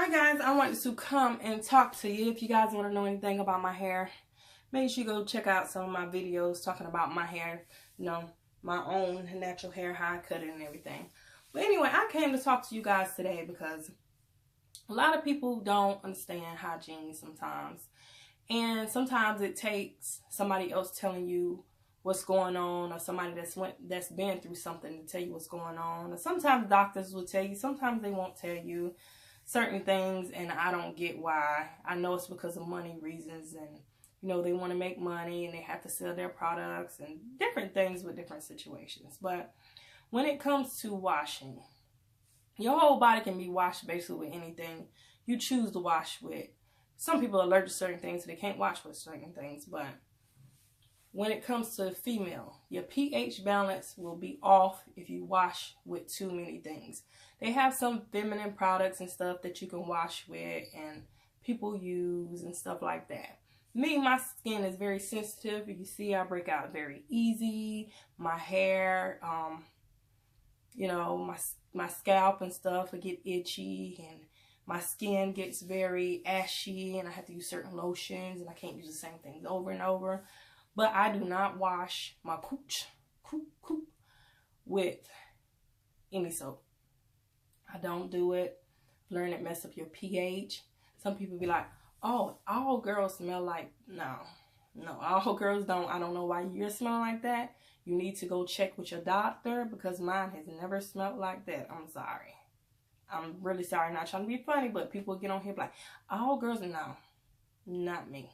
Hi guys, I wanted to come and talk to you. If you guys want to know anything about my hair, make sure you go check out some of my videos talking about my hair, my own natural hair, how I cut it and everything. But anyway, I came to talk to you guys today because a lot of people don't understand hygiene sometimes. And sometimes it takes somebody else telling you what's going on, or somebody that's been through something to tell you what's going on. Or sometimes doctors will tell you, sometimes they won't tell you certain things, and I don't get why. I know it's because of money reasons, and they want to make money and they have to sell their products and different things with different situations. But when it comes to washing, your whole body can be washed basically with anything you choose to wash with. Some people are allergic to certain things, so they can't wash with certain things. But when it comes to female, your pH balance will be off if you wash with too many things. They have some feminine products and stuff that you can wash with and people use and stuff like that. Me, my skin is very sensitive. You can see I break out very easy. My hair, my scalp and stuff will get itchy, and my skin gets very ashy, and I have to use certain lotions, and I can't use the same things over and over. But I do not wash my cooch with any soap. I don't do it. Learn it mess up your pH. Some people be like, oh, all girls smell like, no, all girls don't. I don't know why you're smelling like that. You need to go check with your doctor, because mine has never smelled like that. I'm sorry. I'm really sorry. I'm not trying to be funny, but people get on here like, all girls, no, not me.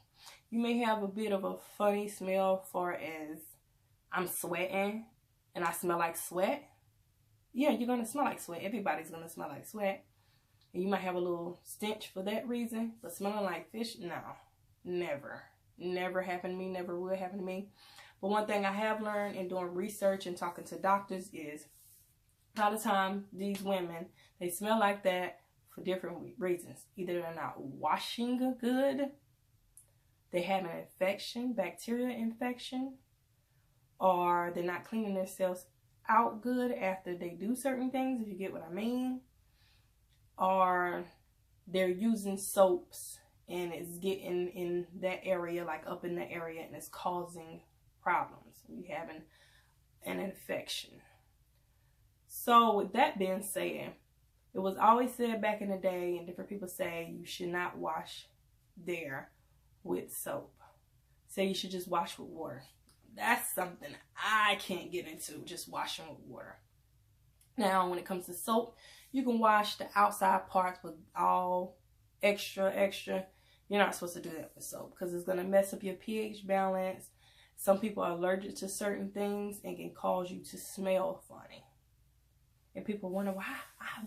You may have a bit of a funny smell far as I'm sweating and I smell like sweat. Yeah, you're going to smell like sweat. Everybody's going to smell like sweat. And you might have a little stench for that reason. But smelling like fish, no, never. Never happened to me, never will happen to me. But one thing I have learned in doing research and talking to doctors is a lot of time these women, they smell like that for different reasons. Either they're not washing good, they have an infection, bacterial infection, or they're not cleaning themselves out good after they do certain things, if you get what I mean. Or they're using soaps and it's getting in that area, like up in the area, and it's causing problems. You're having an infection. So with that being said, it was always said back in the day, and different people say you should not wash there with soap. Say you should just wash with water. That's something I can't get into, just washing with water. Now, when it comes to soap, you can wash the outside parts with all extra. You're not supposed to do that with soap because it's going to mess up your pH balance. Some people are allergic to certain things and can cause you to smell funny. And people wonder why I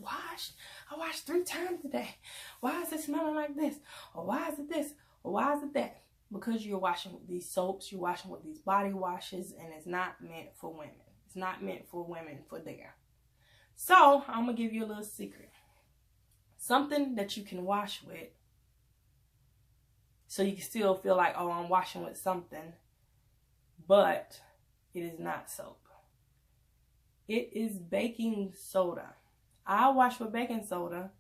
washed 3 times today. Why is it smelling like this? Or why is it this? Or why is it that? Because you're washing with these soaps, you're washing with these body washes, and it's not meant for women. It's not meant for women for there. So I'm going to give you a little secret. Something that you can wash with so you can still feel like, oh, I'm washing with something, but it is not soap. It is baking soda. I wash with baking soda,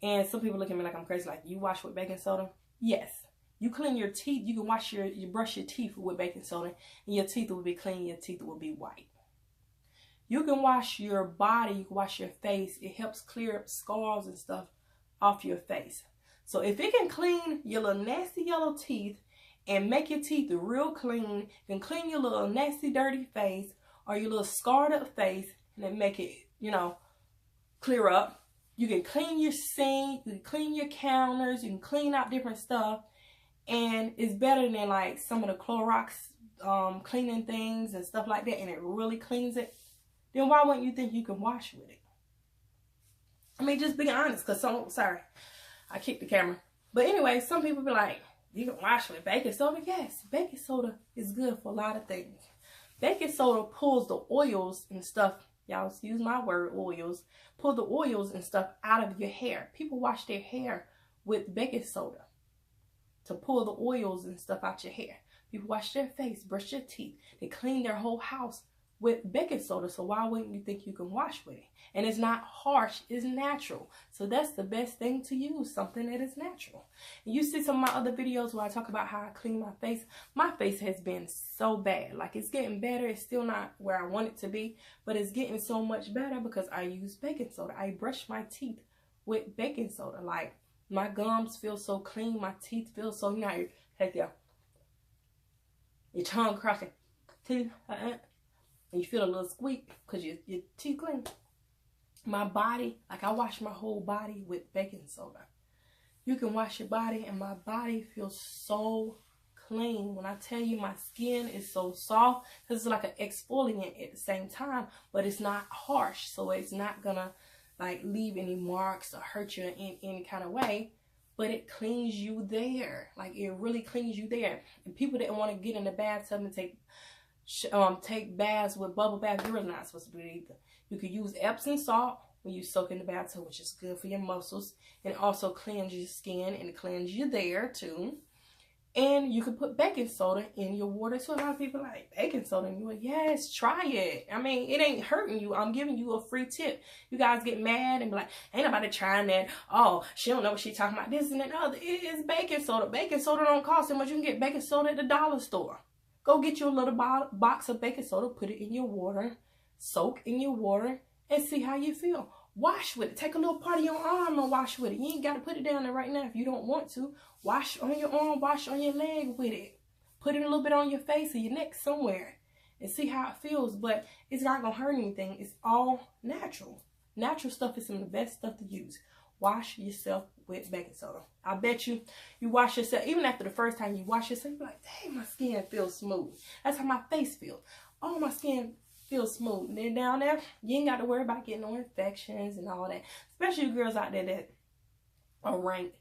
and some people look at me like I'm crazy, like, you wash with baking soda? Yes. You clean your teeth. You can you brush your teeth with baking soda, and your teeth will be clean. Your teeth will be white. You can wash your body. You can wash your face. It helps clear up scars and stuff off your face. So if it can clean your little nasty yellow teeth and make your teeth real clean, it can clean your little nasty dirty face or your little scarred up face, and then make it, clear up. You can clean your sink. You can clean your counters. You can clean out different stuff. And it's better than like some of the Clorox cleaning things and stuff like that, and it really cleans it. Then why wouldn't you think you can wash with it? I mean, just be honest, because sorry, I kicked the camera. But anyway, some people be like, you can wash with baking soda. Yes, baking soda is good for a lot of things. Baking soda pulls the oils and stuff. Y'all excuse my word, oils. Pull the oils and stuff out of your hair. People wash their hair with baking soda to pull the oils and stuff out your hair. People wash their face, brush their teeth. They clean their whole house with baking soda. So why wouldn't you think you can wash with it? And it's not harsh, it's natural. So that's the best thing to use, something that is natural. And you see some of my other videos where I talk about how I clean my face. My face has been so bad. Like, it's getting better. It's still not where I want it to be, but it's getting so much better because I use baking soda. I brush my teeth with baking soda. Like, my gums feel so clean. My teeth feel so, you know how you take your tongue across your teeth, and you feel a little squeak because your teeth clean. My body, like, I wash my whole body with baking soda. You can wash your body, and my body feels so clean. When I tell you, my skin is so soft, because it's like an exfoliant at the same time, but it's not harsh, so it's not gonna like leave any marks or hurt you in any kind of way. But it cleans you there. Like, it really cleans you there. And people that want to get in the bathtub and take baths with bubble bath, you're not supposed to do it either. You could use Epsom salt when you soak in the bathtub, which is good for your muscles, and also cleanse your skin and cleanse you there too. And you can put baking soda in your water too. A lot of people are like, baking soda? And you're like, yes, try it. I mean, it ain't hurting you. I'm giving you a free tip. You guys get mad and be like, ain't nobody trying that. Oh, she don't know what she talking about, this and that other. It is baking soda. Baking soda don't cost that much. You can get baking soda at the dollar store. Go get you a little box of baking soda, put it in your water, soak in your water, and see how you feel. Wash with it. Take a little part of your arm and wash with it. You ain't got to put it down there right now if you don't want to. Wash on your arm, wash on your leg with it. Put it a little bit on your face or your neck somewhere and see how it feels. But it's not going to hurt anything. It's all natural. Natural stuff is some of the best stuff to use. Wash yourself with baking soda. I bet you wash yourself, even after the first time you wash yourself, you're like, dang, my skin feels smooth. That's how my face feels. Oh, my skin feels smooth. And then down there, you ain't got to worry about getting no infections and all that. Especially you girls out there that are ranked.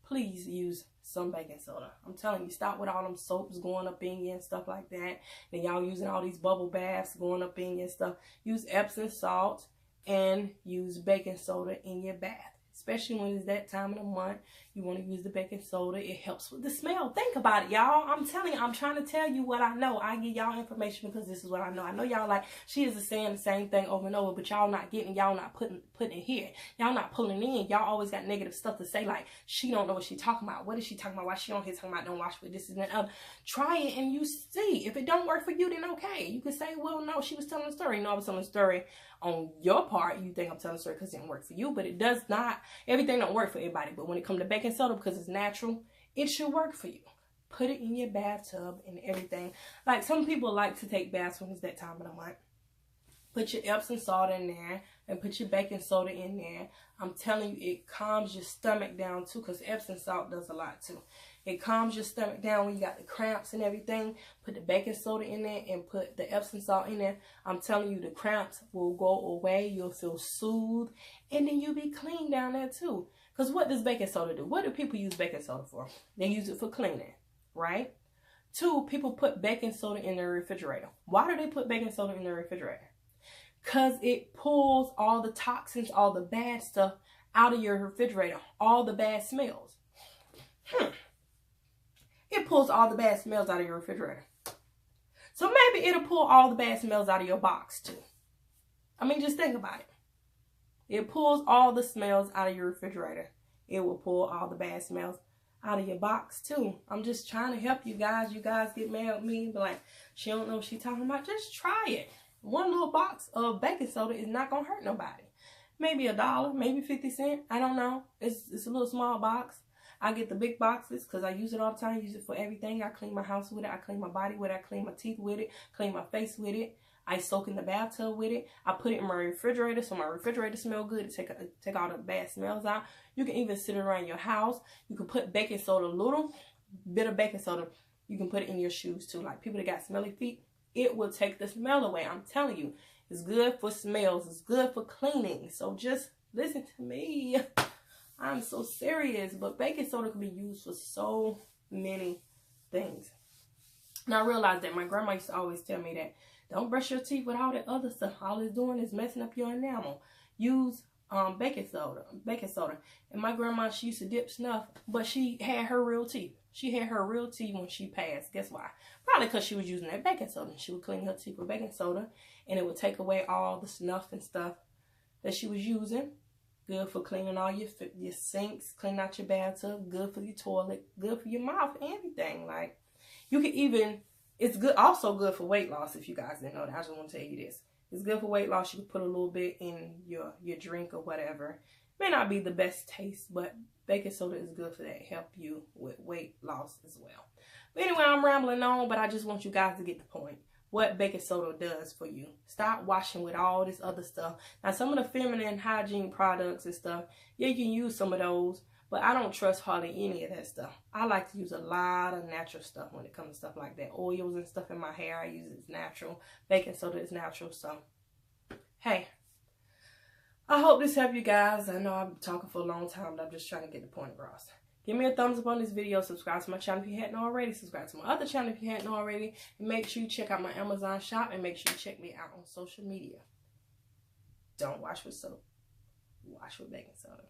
Please use some baking soda. I'm telling you, stop with all them soaps going up in you and stuff like that. And y'all using all these bubble baths going up in you and stuff. Use Epsom salt and use baking soda in your bath. Especially when it's that time of the month, you want to use the baking soda. It helps with the smell. Think about it, y'all. I'm telling you, I'm trying to tell you what I know. I give y'all information because this is what I know. I know y'all like, she is saying the same thing over and over, but y'all not getting, y'all not putting it here. Y'all not pulling in. Y'all always got negative stuff to say, like, she don't know what she talking about. What is she talking about? Why she on here talking about don't wash with this and that other? Try it and you see. If it don't work for you, then okay. You can say, well, no, she was telling a story. No, I was telling a story on your part. You think I'm telling a story because it didn't work for you, but it does not. Everything don't work for everybody. But when it comes to baking soda, because it's natural, it should work for you. Put it in your bathtub and everything. Like, some people like to take baths when it's that time of the month. Put your Epsom salt in there and put your baking soda in there. I'm telling you, it calms your stomach down too, because Epsom salt does a lot too. It calms your stomach down when you got the cramps and everything. Put the baking soda in there and put the Epsom salt in there. I'm telling you, the cramps will go away. You'll feel soothed. And then you'll be clean down there too. Because what does baking soda do? What do people use baking soda for? They use it for cleaning, right? 2, people put baking soda in their refrigerator. Why do they put baking soda in their refrigerator? Because it pulls all the toxins, all the bad stuff out of your refrigerator. All the bad smells. It pulls all the bad smells out of your refrigerator. So maybe it'll pull all the bad smells out of your box too. I mean, just think about it. It pulls all the smells out of your refrigerator. It will pull all the bad smells out of your box too. I'm just trying to help you guys. You guys get mad at me, but like, she don't know what she's talking about. Just try it. One little box of baking soda is not gonna hurt nobody. Maybe $1, maybe 50 cents. I don't know. It's a little small box. I get the big boxes because I use it all the time. I use it for everything. I clean my house with it. I clean my body with it. I clean my teeth with it. Clean my face with it. I soak in the bathtub with it. I put it in my refrigerator so my refrigerator smells good. Take all the bad smells out. You can even sit around your house. You can put baking soda, a little bit of baking soda. You can put it in your shoes too. Like people that got smelly feet, it will take the smell away. I'm telling you, it's good for smells. It's good for cleaning. So just listen to me. I'm so serious. But baking soda can be used for so many things. And I realized that my grandma used to always tell me that don't brush your teeth with all that other stuff. All it's doing is messing up your enamel. Use baking soda. And my grandma, she used to dip snuff, but she had her real teeth. She had her real teeth when she passed. Guess why? Probably because she was using that baking soda. She would clean her teeth with baking soda, and it would take away all the snuff and stuff that she was using. Good for cleaning all your sinks, cleaning out your bathtub. Good for your toilet. Good for your mouth. Everything. Like, you can even, it's good. Also good for weight loss. If you guys didn't know that, I just want to tell you this. It's good for weight loss. You can put a little bit in your drink or whatever. May not be the best taste, but baking soda is good for that. Help you with weight loss as well. But anyway, I'm rambling on, but I just want you guys to get the point. What baking soda does for you. Stop washing with all this other stuff. Now, some of the feminine hygiene products and stuff, yeah, you can use some of those, but I don't trust hardly any of that stuff. I like to use a lot of natural stuff when it comes to stuff like that. Oils and stuff in my hair, I use it as natural. Baking soda is natural, so, hey. I hope this helped you guys. I know I've been talking for a long time, but I'm just trying to get the point across. Give me a thumbs up on this video. Subscribe to my channel if you hadn't already. Subscribe to my other channel if you hadn't already. And make sure you check out my Amazon shop. And make sure you check me out on social media. Don't wash with soap. Wash with baking soda.